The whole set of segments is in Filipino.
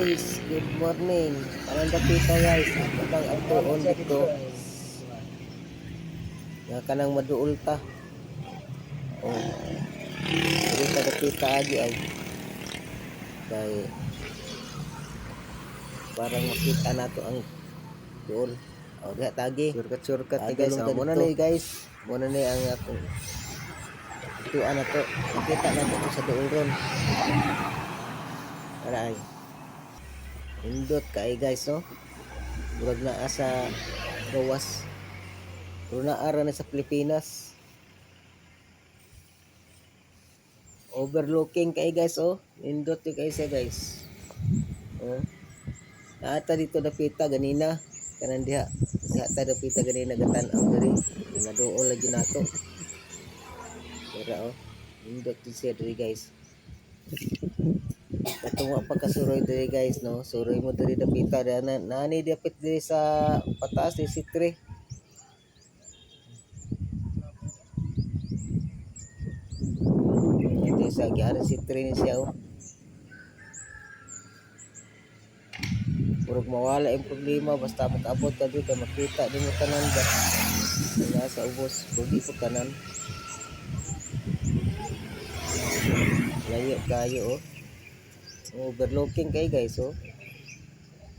guys, good morning. Kanang dapita guys, kanang atuon dito. Nga kanang maduol ta. Oh, dito dapita agi ay. Kay parang makita nato ang duol. Oh, diha tagi. Surkat ni guys. Oh, muna ni guys. Muna ni ang akong tuan na to. Nakita na to sa duol ron. Aray. Indot kay guys no. Murag na sa gawas. Pero naara na sa Pilipinas. Overlooking kay guys oh. Indot yung kay siya guys. Oh. Naata dito dapita ganina. Kanan diha. Diha ta dapita ganina gatan-aw diri. Naduol lagi nato. Pero oh. Indot din siya diri guys. Katunga pagkasuroy diri guys no. Suroy mo diri dapita nani dapit diri sa pataas di sitre. Ito sa gyara sitre ni siya oh. Murag mawala yung problema basta makaabot ka diri kay makita din mo tanan ba. Kaya sa ubos, pwede po tanan. Layo kayo oh. Overlooking kay guys oh.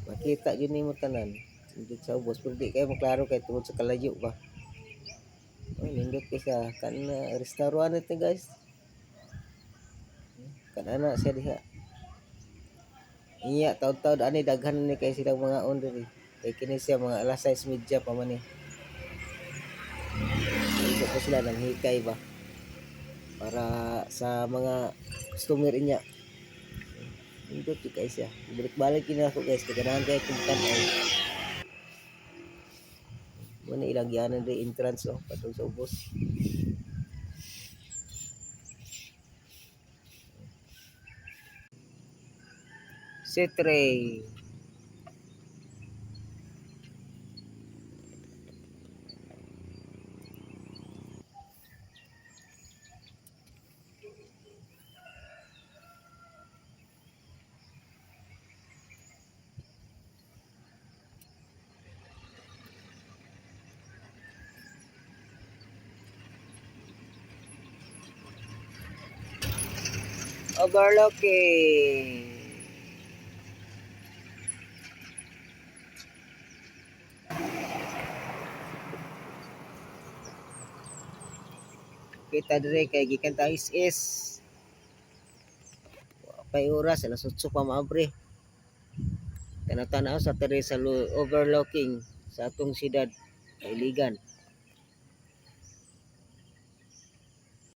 Makita yun mo tanan. Hindi sa ubos, pwede kayo maklaro kay tungod sa kalayo ba. Oh, lindot kay siya. Kan restauran ito guys. Kan ana siya diha. Iya, taud-taud ani daghan ni kay silang mga on diri. Kay kini siya mga alas 6:30 pa man ni. Dito po sila nang hikay ba. Para sa mga customer niya. Indot yung kay siya. Balik-balik yun ako guys. Kaganahan kayo kung tanaw. Muna ilang yanan rin entrance oh. Patong sa ubos. Setray. Overlooking. Kita dire kay gikan ta is. Pay oras alas 8 pa maabre. Kana tanaw sa tire sa overlooking sa atong siyudad Iligan.